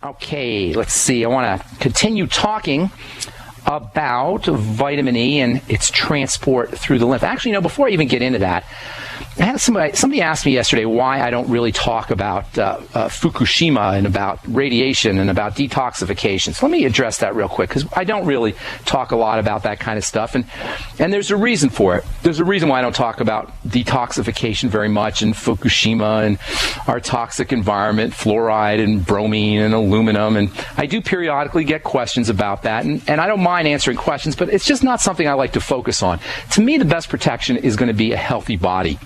Okay, let's see. I want to continue talking about vitamin E and its transport through the lymph. Actually, before I even get into that, I had somebody asked me yesterday why I don't really talk about Fukushima and about radiation and about detoxification. So let me address that real quick, because I don't really talk a lot about that kind of stuff, and there's a reason for it. There's a reason why I don't talk about detoxification very much, and Fukushima and our toxic environment, fluoride and bromine and aluminum, and I do periodically get questions about that, and I don't mind answering questions, but it's just not something I like to focus on. To me, the best protection is going to be a healthy body.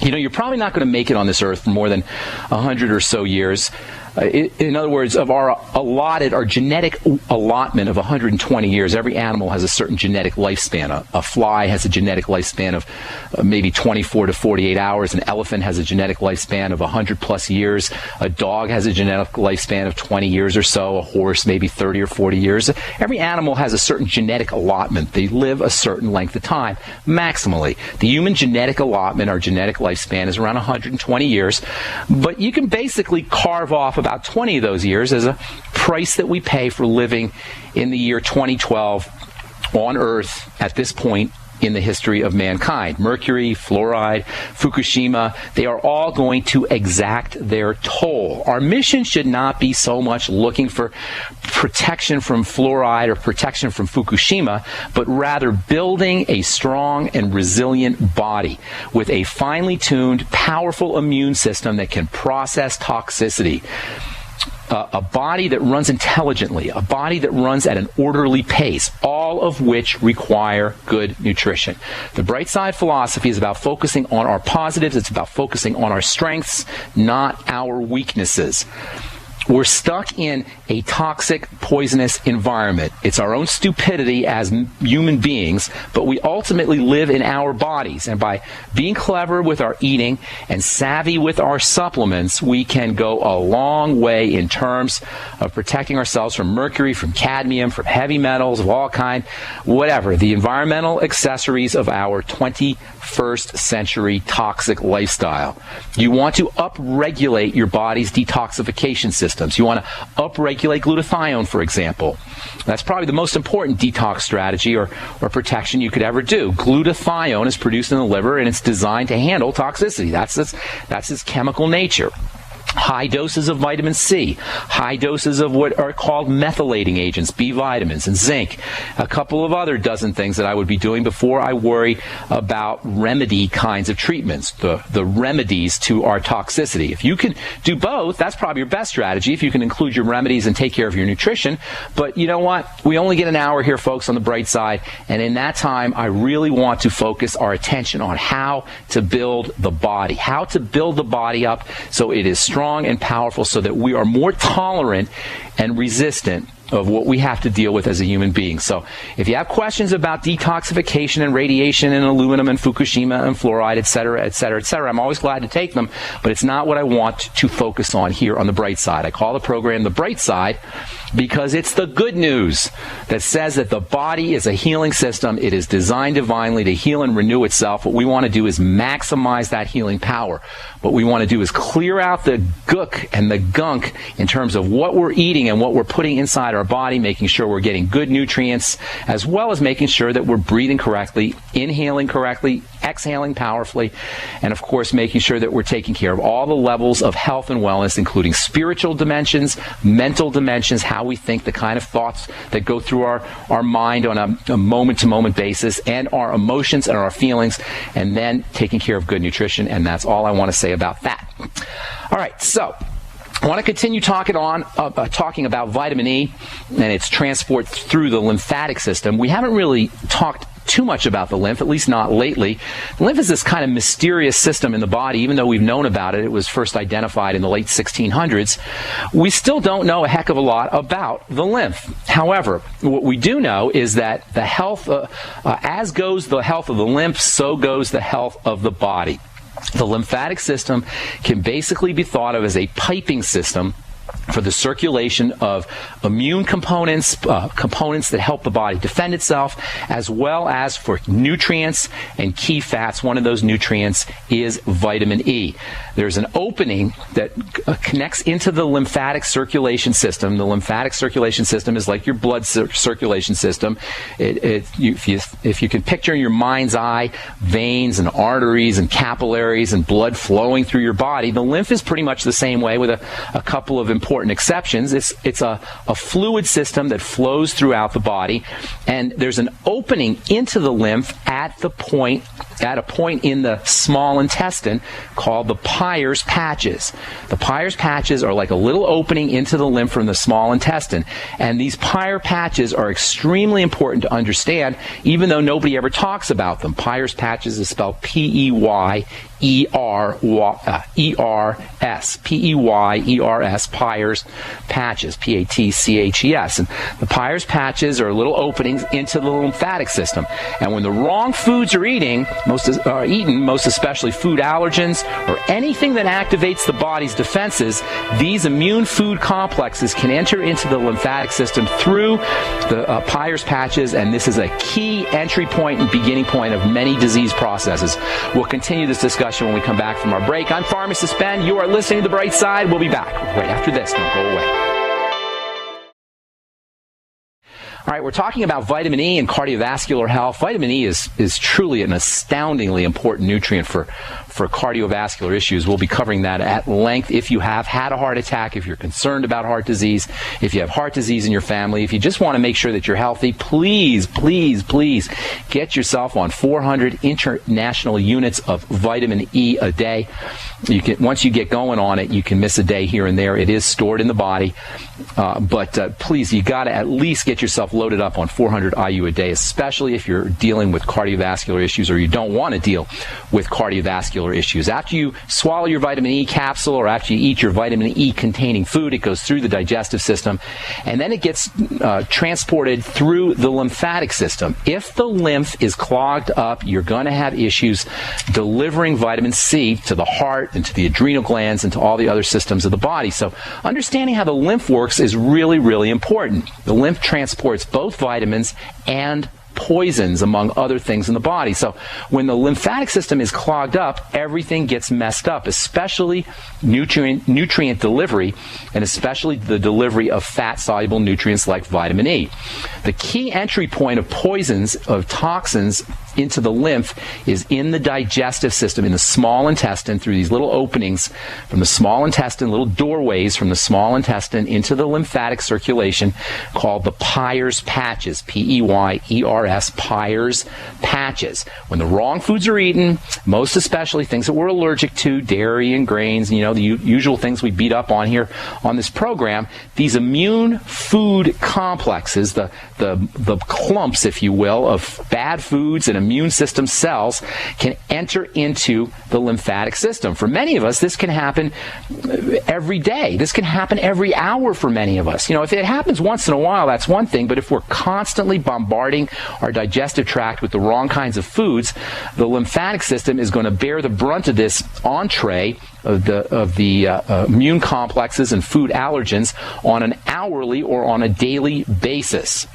You're probably not going to make it on this earth for more than 100 or so years. In other words, of our genetic allotment of 120 years, every animal has a certain genetic lifespan. A fly has a genetic lifespan of maybe 24 to 48 hours. An elephant has a genetic lifespan of 100 plus years. A dog has a genetic lifespan of 20 years or so. A horse maybe 30 or 40 years. Every animal has a certain genetic allotment. They live a certain length of time, maximally. The human genetic allotment, our genetic lifespan, is around 120 years. But you can basically carve off about 20 of those years as a price that we pay for living in the year 2012 on Earth at this point in the history of mankind. Mercury, fluoride, Fukushima, they are all going to exact their toll. Our mission should not be so much looking for protection from fluoride or protection from Fukushima, but rather building a strong and resilient body with a finely tuned, powerful immune system that can process toxicity. A body that runs intelligently, a body that runs at an orderly pace, all of which require good nutrition. The Bright Side philosophy is about focusing on our positives. It's about focusing on our strengths, not our weaknesses. We're stuck in a toxic, poisonous environment. It's our own stupidity as human beings, but we ultimately live in our bodies. And by being clever with our eating and savvy with our supplements, we can go a long way in terms of protecting ourselves from mercury, from cadmium, from heavy metals of all kind, whatever. The environmental accessories of our 21st century toxic lifestyle. You want to upregulate your body's detoxification systems. You want to upregulate glutathione, for example. That's probably the most important detox strategy or protection you could ever do. Glutathione is produced in the liver, and it's designed to handle toxicity. That's its chemical nature. High doses of vitamin C, high doses of what are called methylating agents, B vitamins and zinc, a couple of other dozen things that I would be doing before I worry about remedy kinds of treatments, the remedies to our toxicity. If you can do both, that's probably your best strategy, if you can include your remedies and take care of your nutrition. But you know what? We only get an hour here, folks, on the Bright Side, and in that time, I really want to focus our attention on how to build the body up so it is strong and powerful, so that we are more tolerant and resistant of what we have to deal with as a human being. So if you have questions about detoxification and radiation and aluminum and Fukushima and fluoride, et cetera, et cetera, et cetera, I'm always glad to take them, but it's not what I want to focus on here on the Bright Side. I call the program the Bright Side because it's the good news that says that the body is a healing system. It is designed divinely to heal and renew itself. What we want to do is maximize that healing power. What we want to do is clear out the gook and the gunk in terms of what we're eating and what we're putting inside our body, making sure we're getting good nutrients, as well as making sure that we're breathing correctly, inhaling correctly, exhaling powerfully, and of course making sure that we're taking care of all the levels of health and wellness, including spiritual dimensions, mental dimensions, how we think, the kind of thoughts that go through our mind on a moment-to-moment basis, and our emotions and our feelings, and then taking care of good nutrition. And that's all I want to say about that. All right, so I want to continue talking about vitamin E and its transport through the lymphatic system. We haven't really talked too much about the lymph, at least not lately. The lymph is this kind of mysterious system in the body. Even though we've known about it, it was first identified in the late 1600s, we still don't know a heck of a lot about the lymph. However, what we do know is that the health, as goes the health of the lymph, so goes the health of the body. The lymphatic system can basically be thought of as a piping system for the circulation of immune components, components that help the body defend itself, as well as for nutrients and key fats. One of those nutrients is vitamin E. There's an opening that connects into the lymphatic circulation system. The lymphatic circulation system is like your blood circulation system. If you can picture in your mind's eye veins and arteries and capillaries and blood flowing through your body, the lymph is pretty much the same way, with a couple of important exceptions. It's a fluid system that flows throughout the body, and there's an opening into the lymph at a point in the small intestine called the Peyer's patches. The Peyer's patches are like a little opening into the lymph from the small intestine, and these Peyer patches are extremely important to understand, even though nobody ever talks about them. Peyer's patches is spelled P-E-Y-E-R-S, P-E-Y-E-R-S, Peyer's patches, P-A-T-C-H-E-S. And the Peyer's patches are little openings into the lymphatic system. And when the wrong foods are eaten, most especially food allergens or anything that activates the body's defenses, these immune food complexes can enter into the lymphatic system through the Peyer's patches, and this is a key entry point and beginning point of many disease processes. We'll continue this discussion when we come back from our break. I'm Pharmacist Ben. You are listening to The Bright Side. We'll be back right after this. Don't go away. All right, we're talking about vitamin E and cardiovascular health. Vitamin E is truly an astoundingly important nutrient for cardiovascular issues. We'll be covering that at length. If you have had a heart attack, if you're concerned about heart disease, if you have heart disease in your family, if you just want to make sure that you're healthy, please get yourself on 400 international units of vitamin E a day. Once you get going on it, you can miss a day here and there. It is stored in the body. But please, you got to at least get yourself loaded up on 400 IU a day, especially if you're dealing with cardiovascular issues or you don't want to deal with cardiovascular issues. After you swallow your vitamin E capsule or after you eat your vitamin E containing food, it goes through the digestive system, and then it gets transported through the lymphatic system. If the lymph is clogged up, you're going to have issues delivering vitamin C to the heart and to the adrenal glands and to all the other systems of the body. So understanding how the lymph works is really, really important. The lymph transports both vitamins and poisons, among other things in the body. So when the lymphatic system is clogged up, everything gets messed up, especially nutrient delivery, and especially the delivery of fat-soluble nutrients like vitamin E. The key entry point of poisons, of toxins, into the lymph is in the digestive system, in the small intestine, through these little openings from the small intestine, little doorways from the small intestine into the lymphatic circulation, called the Peyer's patches, P-E-Y-E-R-S, Peyer's patches. When the wrong foods are eaten, most especially things that we're allergic to, dairy and grains, the usual things we beat up on here on this program, these immune food complexes, the clumps, if you will, of bad foods and immune system cells can enter into the lymphatic system. For many of us, this can happen every day. This can happen every hour for many of us. If it happens once in a while, that's one thing, but if we're constantly bombarding our digestive tract with the wrong kinds of foods, the lymphatic system is going to bear the brunt of this entree of the immune complexes and food allergens on an hourly or on a daily basis.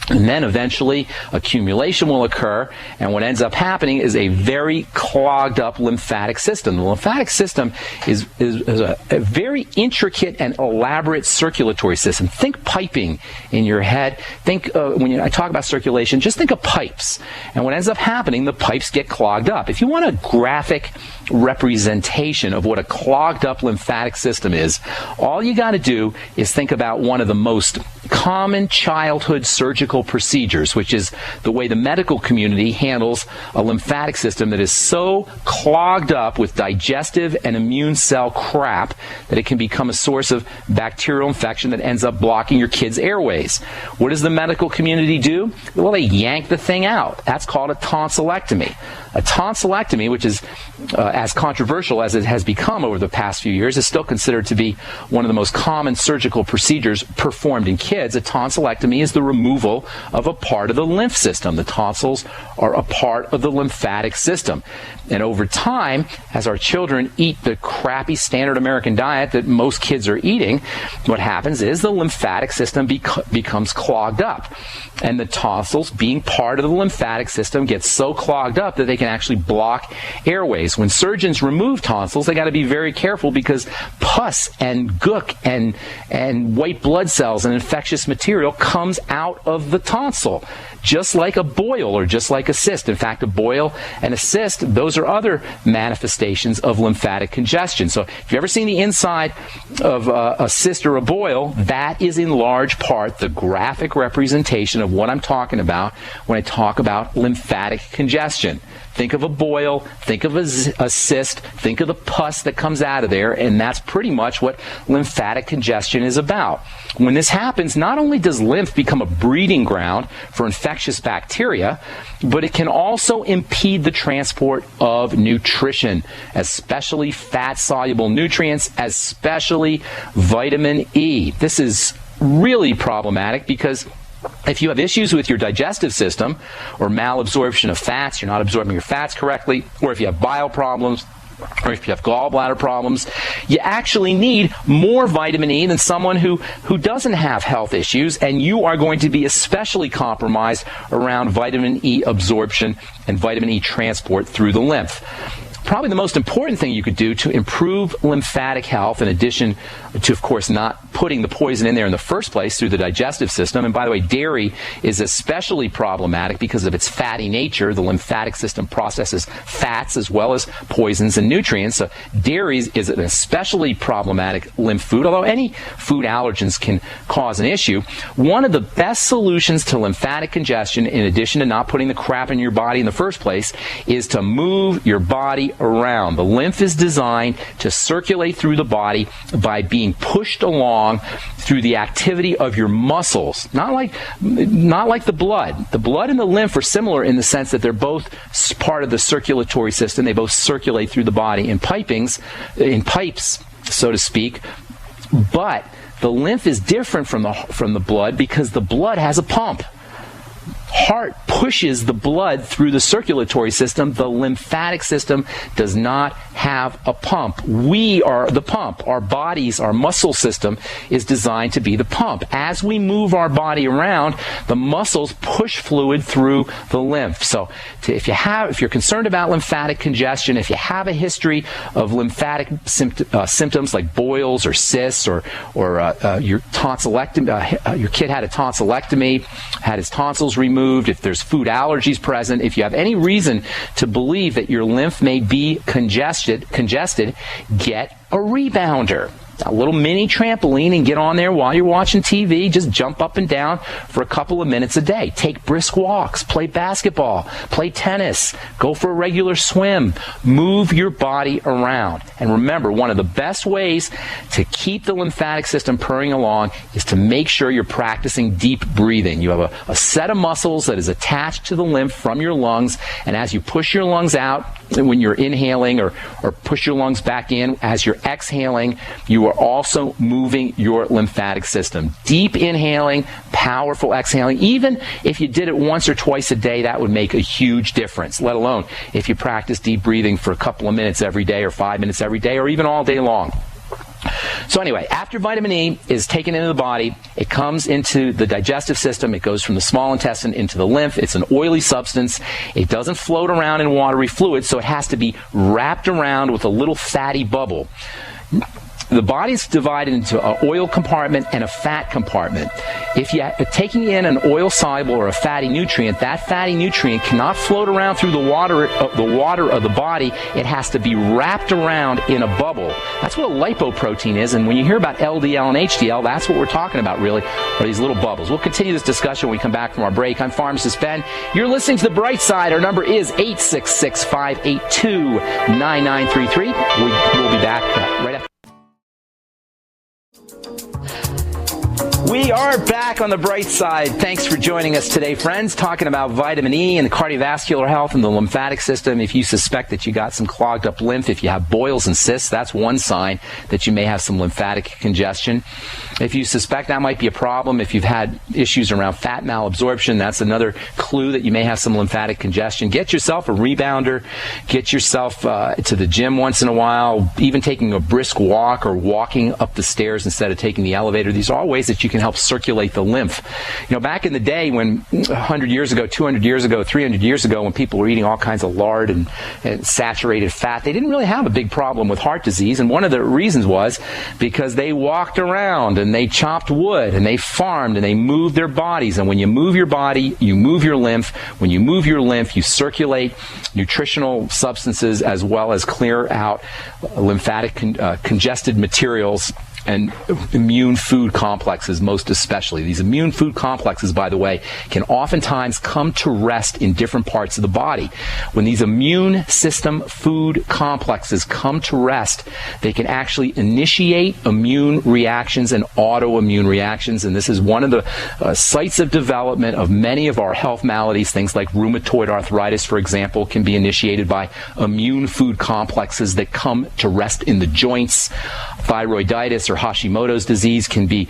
And then eventually accumulation will occur, and what ends up happening is a very clogged up lymphatic system. The lymphatic system is a very intricate and elaborate circulatory system. Think piping in your head. Think, when I talk about circulation, just think of pipes. And what ends up happening, the pipes get clogged up. If you want a graphic representation of what a clogged up lymphatic system is, all you got to do is think about one of the most common childhood surgical procedures, which is the way the medical community handles a lymphatic system that is so clogged up with digestive and immune cell crap that it can become a source of bacterial infection that ends up blocking your kid's airways. What does the medical community do? Well, they yank the thing out. That's called a tonsillectomy. A tonsillectomy, which is as controversial as it has become over the past few years, is still considered to be one of the most common surgical procedures performed in kids. kids, a tonsillectomy is the removal of a part of the lymph system. The tonsils are a part of the lymphatic system. And over time, as our children eat the crappy standard American diet that most kids are eating, what happens is the lymphatic system becomes clogged up. And the tonsils, being part of the lymphatic system, get so clogged up that they can actually block airways. When surgeons remove tonsils, they got to be very careful because pus and gook and white blood cells and infectious material comes out of the tonsil, just like a boil or just like a cyst. In fact, a boil and a cyst, those are other manifestations of lymphatic congestion. So if you've ever seen the inside of a cyst or a boil, that is in large part the graphic representation of what I'm talking about when I talk about lymphatic congestion. Think of a boil, think of a cyst, think of the pus that comes out of there, and that's pretty much what lymphatic congestion is about. When this happens, not only does lymph become a breeding ground for infectious bacteria, but it can also impede the transport of nutrition, especially fat-soluble nutrients, especially vitamin E. This is really problematic because if you have issues with your digestive system or malabsorption of fats, you're not absorbing your fats correctly, or if you have bile problems, or if you have gallbladder problems, you actually need more vitamin E than someone who doesn't have health issues, and you are going to be especially compromised around vitamin E absorption and vitamin E transport through the lymph. Probably the most important thing you could do to improve lymphatic health, in addition to, of course, not putting the poison in there in the first place through the digestive system. And by the way, dairy is especially problematic because of its fatty nature. The lymphatic system processes fats as well as poisons and nutrients. So dairy is an especially problematic lymph food, although any food allergens can cause an issue. One of the best solutions to lymphatic congestion, in addition to not putting the crap in your body in the first place, is to move your body around. The lymph is designed to circulate through the body by being pushed along through the activity of your muscles. Not like the blood. The blood and the lymph are similar in the sense that they're both part of the circulatory system. They both circulate through the body in pipes, so to speak. But the lymph is different from the blood because the blood has a pump. Heart pushes the blood through the circulatory system. The lymphatic system does not have a pump. We are the pump. Our bodies, our muscle system is designed to be the pump. As we move our body around, the muscles push fluid through the lymph. So if you're concerned about lymphatic congestion, if you have a history of lymphatic symptoms like boils or cysts or your tonsillectomy, your kid had a tonsillectomy, had his tonsils removed, if there's food allergies present, if you have any reason to believe that your lymph may be congested, get a rebounder. A little mini trampoline and get on there while you're watching TV. Just jump up and down for a couple of minutes a day. Take brisk walks. Play basketball. Play tennis. Go for a regular swim. Move your body around. And remember, one of the best ways to keep the lymphatic system purring along is to make sure you're practicing deep breathing. You have a set of muscles that is attached to the lymph from your lungs, and as you push your lungs out, when you're inhaling or push your lungs back in, as you're exhaling, you are also moving your lymphatic system. Deep inhaling, powerful exhaling. Even if you did it once or twice a day, that would make a huge difference, let alone if you practice deep breathing for a couple of minutes every day or 5 minutes every day or even all day long. So anyway, after vitamin E is taken into the body, it comes into the digestive system. It goes from the small intestine into the lymph. It's an oily substance. It doesn't float around in watery fluid, so it has to be wrapped around with a little fatty bubble. The body's divided into an oil compartment and a fat compartment. If you're taking in an oil-soluble or a fatty nutrient, that fatty nutrient cannot float around through the water of the body. It has to be wrapped around in a bubble. That's what a lipoprotein is, and when you hear about LDL and HDL, that's what we're talking about, really, are these little bubbles. We'll continue this discussion when we come back from our break. I'm Pharmacist Ben. You're listening to The Bright Side. Our number is 866-582-9933. We'll be back right after. We We are back on the bright side. Thanks for joining us today, friends, talking about vitamin E and the cardiovascular health and the lymphatic system. If you suspect that you got some clogged up lymph, if you have boils and cysts, that's one sign that you may have some lymphatic congestion. If you suspect that might be a problem, if you've had issues around fat malabsorption, that's another clue that you may have some lymphatic congestion. Get yourself a rebounder. Get yourself to the gym once in a while, even taking a brisk walk or walking up the stairs instead of taking the elevator. These are all ways that you can help circulate the lymph. You know, back in the day when 100 years ago, 200 years ago, 300 years ago, when people were eating all kinds of lard and saturated fat, they didn't really have a big problem with heart disease. And one of the reasons was because they walked around and they chopped wood and they farmed and they moved their bodies. And when you move your body, you move your lymph. When you move your lymph, you circulate nutritional substances as well as clear out lymphatic congested materials and immune food complexes, most especially. These immune food complexes, by the way, can oftentimes come to rest in different parts of the body. When these immune system food complexes come to rest, they can actually initiate immune reactions and autoimmune reactions, and this is one of the sites of development of many of our health maladies. Things like rheumatoid arthritis, for example, can be initiated by immune food complexes that come to rest in the joints. Thyroiditis or Hashimoto's disease can be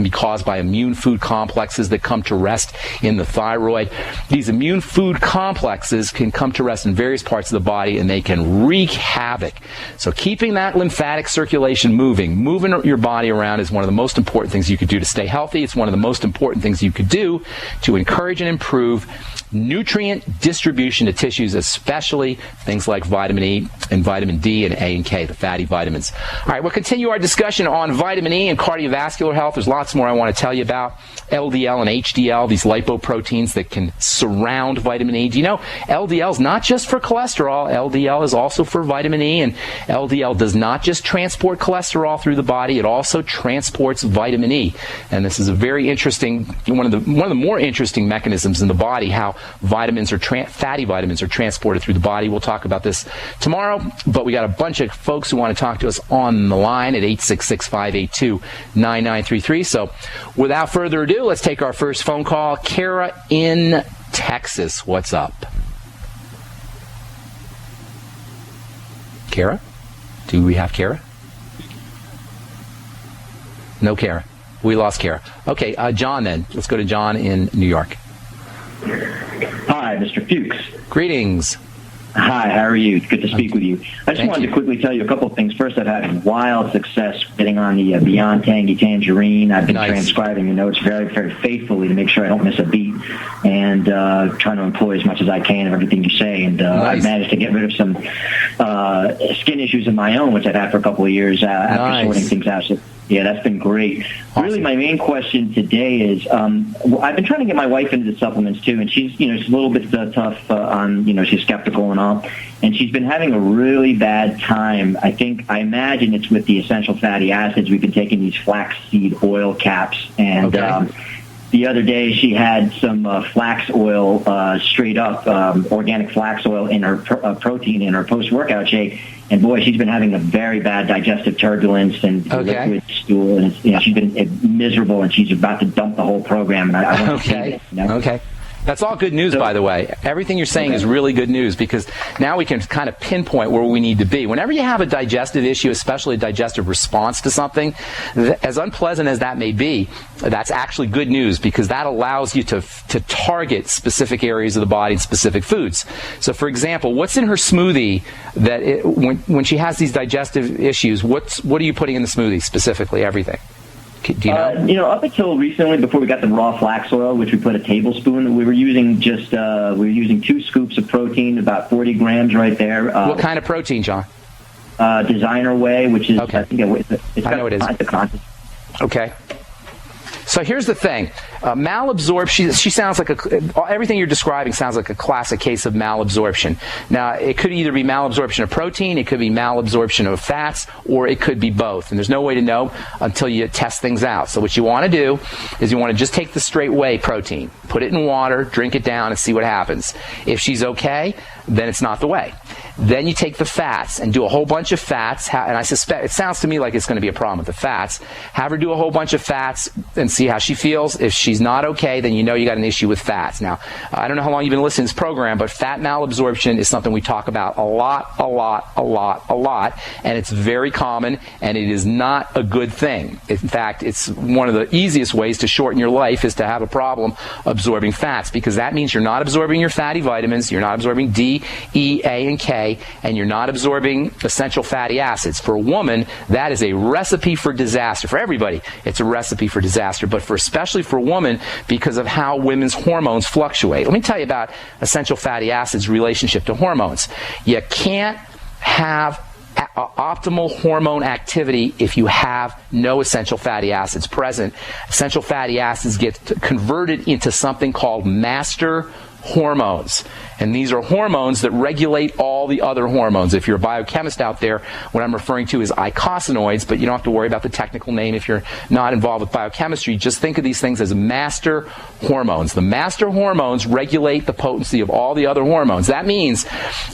caused by immune food complexes that come to rest in the thyroid. These immune food complexes can come to rest in various parts of the body, and they can wreak havoc. So keeping that lymphatic circulation moving your body around is one of the most important things you could do to stay healthy. It's one of the most important things you could do to encourage and improve nutrient distribution to tissues, especially things like vitamin E and vitamin D and A and K, the fatty vitamins. All right, we'll continue our discussion on vitamin E and cardiovascular health. There's lots more I want to tell you about. LDL and HDL, these lipoproteins that can surround vitamin E. Do you know LDL is not just for cholesterol? LDL is also for vitamin E, and LDL does not just transport cholesterol through the body, it also transports vitamin E. And this is a very interesting, one of the more interesting mechanisms in the body, how fatty vitamins are transported through the body. We'll talk about this tomorrow, but we got a bunch of folks who want to talk to us on the line at 866-582-9933. So without further ado, let's take our first phone call. Kara in Texas, what's up? Kara? Do we have Kara? No Kara. We lost Kara. Okay, John then. Let's go to John in New York. Hi, Mr. Fuchs. Greetings. Hi, how are you? It's good to speak with you. I just wanted to quickly tell you a couple of things. First, I've had wild success getting on the Beyond Tangy Tangerine. I've been transcribing your notes very, very faithfully to make sure I don't miss a beat, and trying to employ as much as I can of everything you say. And I've managed to get rid of some skin issues of my own, which I've had for a couple of years after sorting things out. So, yeah, that's been great. Awesome. Really, my main question today is, I've been trying to get my wife into the supplements too, and she's, she's a little bit tough on, she's skeptical and all, and she's been having a really bad time. I imagine it's with the essential fatty acids. We've been taking these flaxseed oil caps, and the other day she had some flax oil, straight up organic flax oil in her protein in her post-workout shake. And boy, she's been having a very bad digestive turbulence and liquid stool, and she's been miserable, and she's about to dump the whole program. And I want to see it. Okay. That's all good news, by the way. Everything you're saying is really good news, because now we can kind of pinpoint where we need to be. Whenever you have a digestive issue, especially a digestive response to something, as unpleasant as that may be, that's actually good news, because that allows you to target specific areas of the body and specific foods. So, for example, what's in her smoothie that when she has these digestive issues, what are you putting in the smoothie specifically? Everything. Do you know? Up until recently, before we got the raw flax oil, which we put a tablespoon, we were using 2 scoops of protein, about 40 grams right there. What kind of protein, John? Designer Whey, which is, I think I know it is. Okay. So here's the thing. Malabsorption, she sounds like everything you're describing sounds like a classic case of malabsorption. Now, it could either be malabsorption of protein, it could be malabsorption of fats, or it could be both. And there's no way to know until you test things out. So what you want to do is you want to just take the straight whey protein, put it in water, drink it down, and see what happens. If she's okay, then it's not the way. Then you take the fats and do a whole bunch of fats, and I suspect, it sounds to me like it's going to be a problem with the fats. Have her do a whole bunch of fats and see how she feels. If she's not okay, then you know you got an issue with fats. Now, I don't know how long you've been listening to this program, but fat malabsorption is something we talk about a lot, and it's very common, and it is not a good thing. In fact, it's one of the easiest ways to shorten your life is to have a problem absorbing fats, because that means you're not absorbing your fatty vitamins, you're not absorbing D, E, A, and K, and you're not absorbing essential fatty acids. For a woman, that is a recipe for disaster. For everybody, it's a recipe for disaster, but especially for a woman, because of how women's hormones fluctuate. Let me tell you about essential fatty acids' relationship to hormones. You can't have optimal hormone activity if you have no essential fatty acids present. Essential fatty acids get converted into something called master hormones. And these are hormones that regulate all the other hormones. If you're a biochemist out there, what I'm referring to is eicosanoids, but you don't have to worry about the technical name if you're not involved with biochemistry. Just think of these things as master hormones. The master hormones regulate the potency of all the other hormones. That means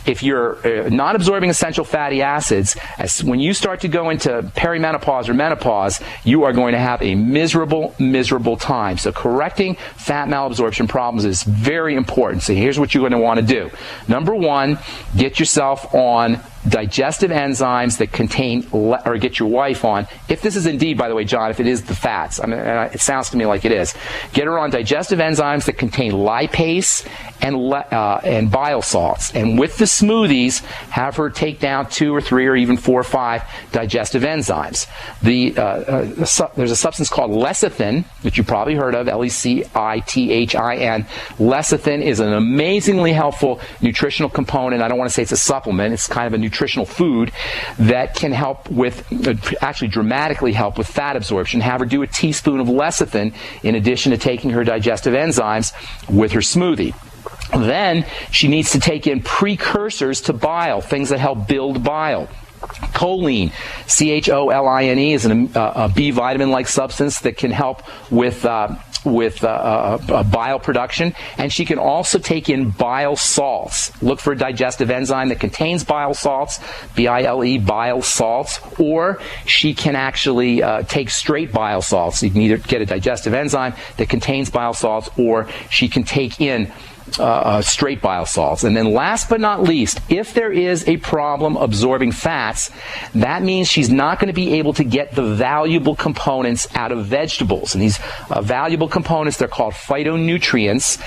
if you're not absorbing essential fatty acids, when you start to go into perimenopause or menopause, you are going to have a miserable, miserable time. So correcting fat malabsorption problems is very important. So here's what you're going to want to do. Number one, get yourself on digestive enzymes that contain, or get your wife on, if this is indeed, by the way, John, if it is the fats, I mean, it sounds to me like it is, get her on digestive enzymes that contain lipase and bile salts. And with the smoothies, have her take down 2 or 3 or even 4 or 5 digestive enzymes. There's a substance called lecithin, that you probably heard of, Lecithin. Lecithin is an amazingly helpful nutritional component. I don't want to say it's a supplement. It's kind of a nutritional food that can help with, actually dramatically help with fat absorption. Have her do a teaspoon of lecithin in addition to taking her digestive enzymes with her smoothie. Then she needs to take in precursors to bile, things that help build bile. Choline, choline, is a B vitamin-like substance that can help with bile production, and she can also take in bile salts. Look for a digestive enzyme that contains bile salts, B-I-L-E, bile salts, or she can actually take straight bile salts. You can either get a digestive enzyme that contains bile salts, or she can take in straight bile salts. And then last but not least, if there is a problem absorbing fats, that means she's not going to be able to get the valuable components out of vegetables. And these valuable components, they're called phytonutrients,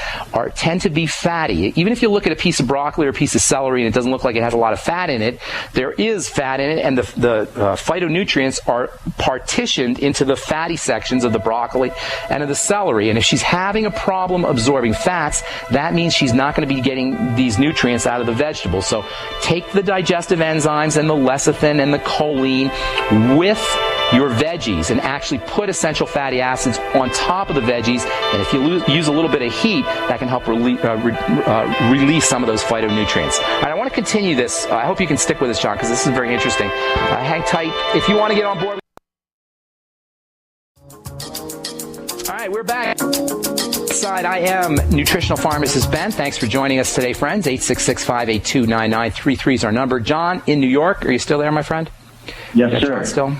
tend to be fatty. Even if you look at a piece of broccoli or a piece of celery and it doesn't look like it has a lot of fat in it, there is fat in it, and the phytonutrients are partitioned into the fatty sections of the broccoli and of the celery. And if she's having a problem absorbing fats, that means she's not going to be getting these nutrients out of the vegetables. So take the digestive enzymes and the lecithin and the choline with your veggies and actually put essential fatty acids on top of the veggies. And if you use a little bit of heat, that can help release some of those phytonutrients. All right, I want to continue this. I hope you can stick with us, John, because this is very interesting. Hang tight. If you want to get on board. All right, we're back. I am nutritional pharmacist Ben. Thanks for joining us today, friends. 866-582-9933 is our number. John in New York, are you still there, my friend? Yes, sir. John still?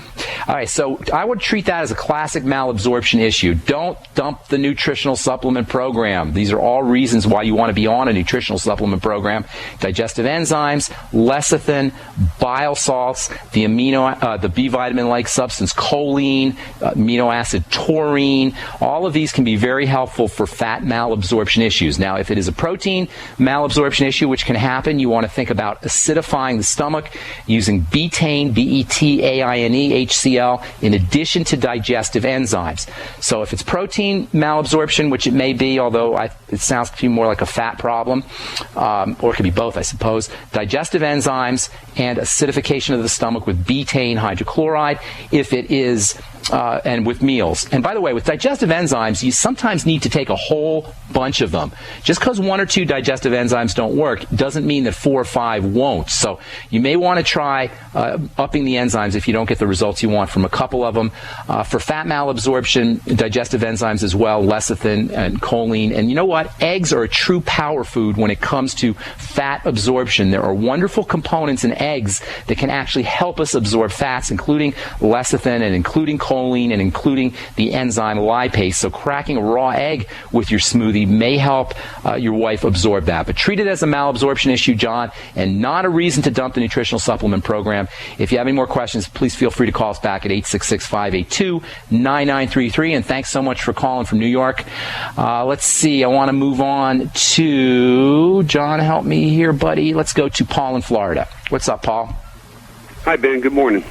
All right, so I would treat that as a classic malabsorption issue. Don't dump the nutritional supplement program. These are all reasons why you want to be on a nutritional supplement program. Digestive enzymes, lecithin, bile salts, the B vitamin-like substance choline, amino acid taurine. All of these can be very helpful for fat malabsorption issues. Now, if it is a protein malabsorption issue, which can happen, you want to think about acidifying the stomach using betaine, B-E-T-A-I-N-E, HCl, in addition to digestive enzymes. So if it's protein malabsorption, which it may be, although it sounds to be more like a fat problem, or it could be both, I suppose, digestive enzymes and acidification of the stomach with betaine hydrochloride, if it is and with meals. And by the way, with digestive enzymes, you sometimes need to take a whole bunch of them. Just because 1 or 2 digestive enzymes don't work doesn't mean that 4 or 5 won't. So you may want to try upping the enzymes if you don't get the results you want want from a couple of them. For fat malabsorption, digestive enzymes as well, lecithin and choline. And you know what? Eggs are a true power food when it comes to fat absorption. There are wonderful components in eggs that can actually help us absorb fats, including lecithin and including choline and including the enzyme lipase. So cracking a raw egg with your smoothie may help your wife absorb that. But treat it as a malabsorption issue, John, and not a reason to dump the nutritional supplement program. If you have any more questions, please feel free to call us back at 866-582-9933. And thanks so much for calling from New York. Let's see. I want to move on to, John, help me here, buddy. Let's go to Paul in Florida. What's up, Paul? Hi, Ben. Good morning.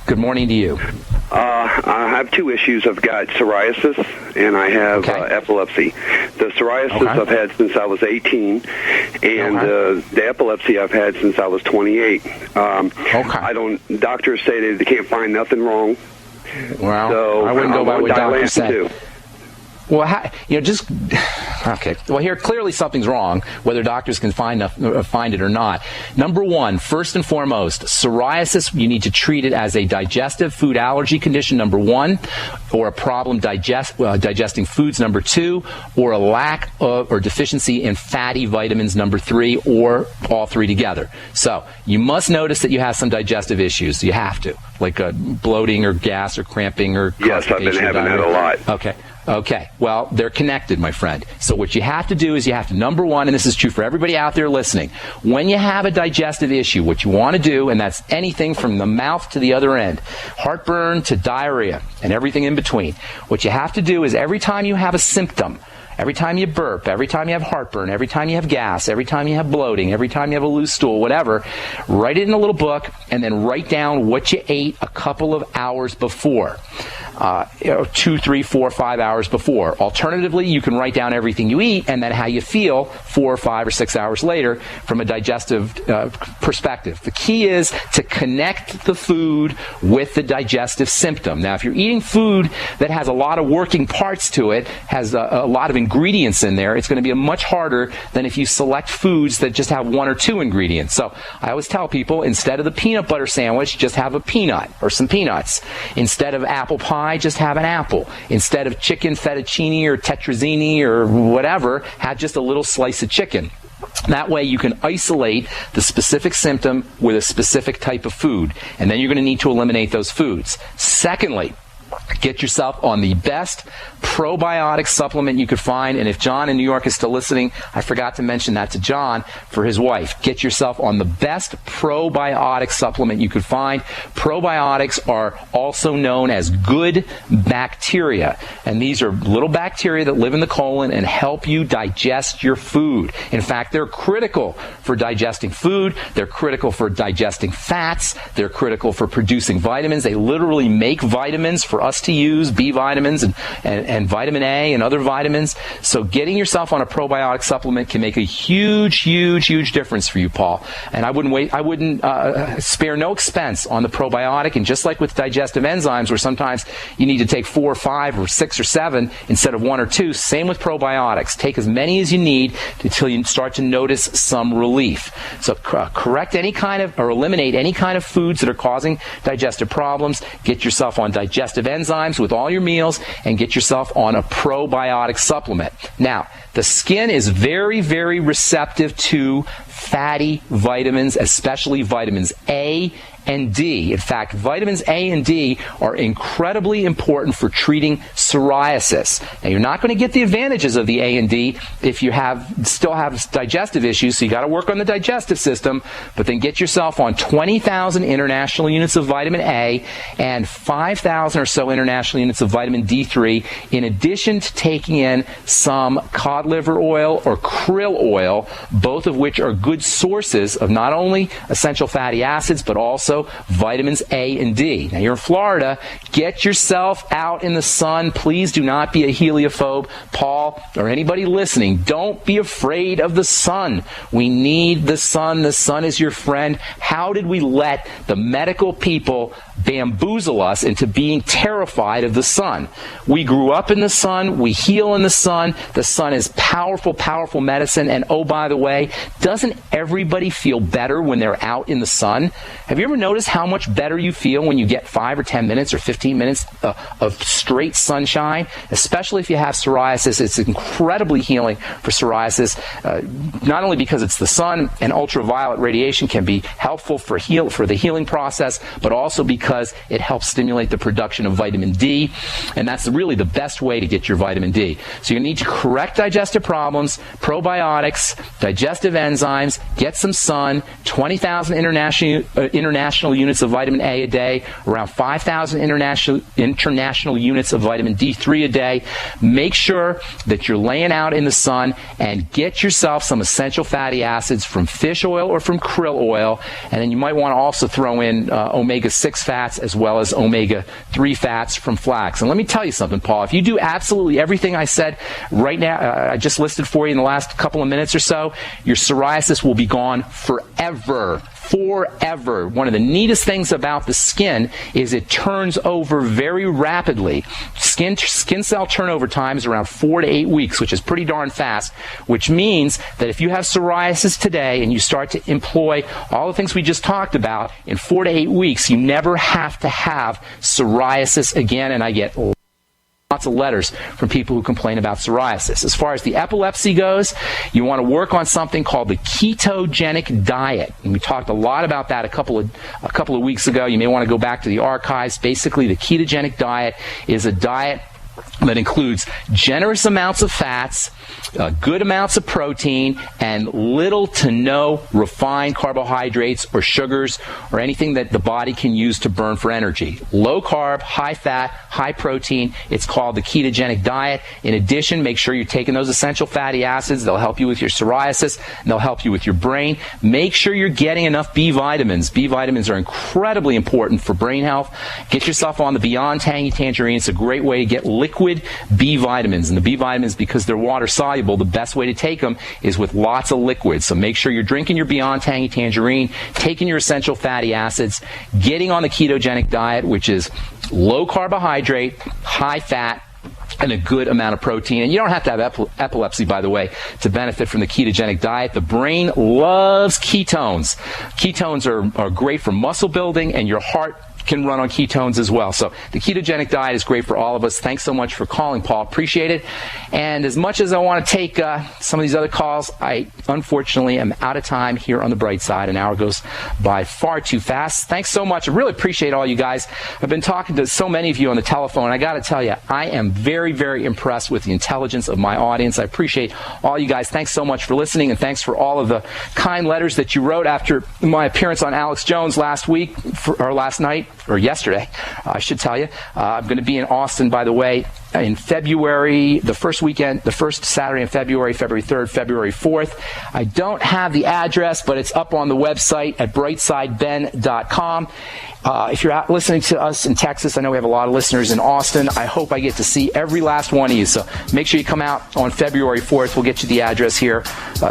Good morning to you. I have two issues. I've got psoriasis and I have epilepsy. The psoriasis I've had since I was 18, and the epilepsy I've had since I was 28. Doctors say they can't find nothing wrong. Well, so I wouldn't go by what doctors say. Well, Well, here clearly something's wrong, whether doctors can find it or not. Number one, first and foremost, psoriasis, you need to treat it as a digestive food allergy condition, number one, or a problem digesting foods, number two, or a lack of or deficiency in fatty vitamins, number three, or all three together. So you must notice that you have some digestive issues. You have to, like bloating or gas or cramping or yes, I've been having that a lot. Okay. Well, they're connected, my friend. So what you have to do is you have to, number one, and this is true for everybody out there listening, when you have a digestive issue, what you want to do, and that's anything from the mouth to the other end, heartburn to diarrhea and everything in between, what you have to do is every time you have a symptom, every time you burp, every time you have heartburn, every time you have gas, every time you have bloating, every time you have a loose stool, whatever, write it in a little book and then write down what you ate a couple of hours before. 2, 3, 4, 5 hours before. Alternatively, you can write down everything you eat and then how you feel 4 or 5 or 6 hours later from a digestive perspective. The key is to connect the food with the digestive symptom. Now, if you're eating food that has a lot of working parts to it, has a lot of ingredients in there, it's going to be much harder than if you select foods that just have 1 or 2 ingredients. So I always tell people, instead of the peanut butter sandwich, just have a peanut or some peanuts. Instead of apple pie, just have an apple. Instead of chicken fettuccine or tetrazzini or whatever, have just a little slice of chicken. That way you can isolate the specific symptom with a specific type of food, and then you're going to need to eliminate those foods. Secondly, get yourself on the best probiotic supplement you could find. And if John in New York is still listening, I forgot to mention that to John for his wife. Get yourself on the best probiotic supplement you could find. Probiotics are also known as good bacteria. And these are little bacteria that live in the colon and help you digest your food. In fact, they're critical for digesting food. They're critical for digesting fats. They're critical for producing vitamins. They literally make vitamins for us to use, B vitamins and vitamin A and other vitamins. So getting yourself on a probiotic supplement can make a huge difference for you, Paul. And I wouldn't spare no expense on the probiotic. And just like with digestive enzymes, where sometimes you need to take 4 or 5 or 6 or 7 instead of 1 or 2, same with probiotics. Take as many as you need until you start to notice some relief. So correct any kind of, or eliminate any kind of foods that are causing digestive problems. Get yourself on digestive enzymes with all your meals and get yourself on a probiotic supplement. Now, the skin is very receptive to fatty vitamins, especially vitamins A and D. In fact, vitamins A and D are incredibly important for treating psoriasis. Now, you're not going to get the advantages of the A and D if you still have digestive issues, so you got to work on the digestive system, but then get yourself on 20,000 international units of vitamin A and 5,000 or so international units of vitamin D3, in addition to taking in some cod liver oil or krill oil, both of which are good sources of not only essential fatty acids, but also vitamins A and D. Now, you're in Florida. Get yourself out in the sun. Please do not be a heliophobe. Paul, or anybody listening, don't be afraid of the sun. We need the sun. The sun is your friend. How did we let the medical people bamboozle us into being terrified of the sun? We grew up in the sun. We heal in the sun. The sun is powerful medicine. And oh, by the way, doesn't doesn't everybody feel better when they're out in the sun? Have you ever noticed how much better you feel when you get 5 or 10 minutes or 15 minutes of straight sunshine? Especially if you have psoriasis, it's incredibly healing for psoriasis, not only because it's the sun and ultraviolet radiation can be helpful for the healing process, but also because it helps stimulate the production of vitamin D, and that's really the best way to get your vitamin D. So you need to correct digestive problems, probiotics, digestive enzymes, get some sun, 20,000 international units of vitamin A a day, around 5,000 international units of vitamin D3 a day. Make sure that you're laying out in the sun and get yourself some essential fatty acids from fish oil or from krill oil, and then you might want to also throw in omega-6 fats as well as omega-3 fats from flax. And let me tell you something, Paul, if you do absolutely everything I said right now, I just listed for you in the last couple of minutes or so, your psoriasis will be gone forever. Forever. One of the neatest things about the skin is it turns over very rapidly. Skin cell turnover time is around 4 to 8 weeks, which is pretty darn fast, which means that if you have psoriasis today and you start to employ all the things we just talked about, in 4 to 8 weeks, you never have to have psoriasis again, and I get lots of letters from people who complain about psoriasis. As far as the epilepsy goes, you want to work on something called the ketogenic diet. And we talked a lot about that a couple of weeks ago. You may want to go back to the archives. Basically, the ketogenic diet is a diet that includes generous amounts of fats, good amounts of protein, and little to no refined carbohydrates or sugars or anything that the body can use to burn for energy. Low carb, high fat, high protein. It's called the ketogenic diet. In addition, make sure you're taking those essential fatty acids. They'll help you with your psoriasis, and they'll help you with your brain. Make sure you're getting enough B vitamins. B vitamins are incredibly important for brain health. Get yourself on the Beyond Tangy Tangerine. It's a great way to get liquid B vitamins. And the B vitamins, because they're water soluble, the best way to take them is with lots of liquids. So make sure you're drinking your Beyond Tangy Tangerine, taking your essential fatty acids, getting on the ketogenic diet, which is low carbohydrate, high fat, and a good amount of protein. And you don't have to have epilepsy, by the way, to benefit from the ketogenic diet. The brain loves ketones. Ketones are great for muscle building, and your heart can run on ketones as well. So the ketogenic diet is great for all of us. Thanks so much for calling, Paul. Appreciate it. And as much as I want to take some of these other calls, I unfortunately am out of time here on the bright side. An hour goes by far too fast. Thanks so much. I really appreciate all you guys. I've been talking to so many of you on the telephone. I got to tell you, I am very, very impressed with the intelligence of my audience. I appreciate all you guys. Thanks so much for listening, and thanks for all of the kind letters that you wrote after my appearance on Alex Jones last night. Or yesterday, I should tell you. I'm going to be in Austin, by the way, in February, the first Saturday in February, February 3rd, February 4th. I don't have the address, but it's up on the website at brightsideben.com. If you're out listening to us in Texas, I know we have a lot of listeners in Austin. I hope I get to see every last one of you. So make sure you come out on February 4th. We'll get you the address here.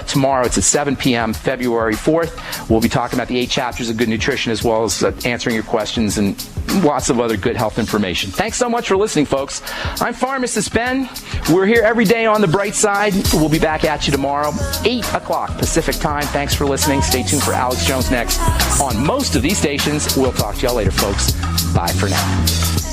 Tomorrow it's at 7 p.m., February 4th. We'll be talking about the 8 chapters of good nutrition, as well as answering your questions and lots of other good health information. Thanks so much for listening, folks. I'm Pharmacist Ben. We're here every day on the bright side. We'll be back at you tomorrow, 8 o'clock Pacific time. Thanks for listening. Stay tuned for Alex Jones next on most of these stations. We'll talk to y'all later, folks. Bye for now.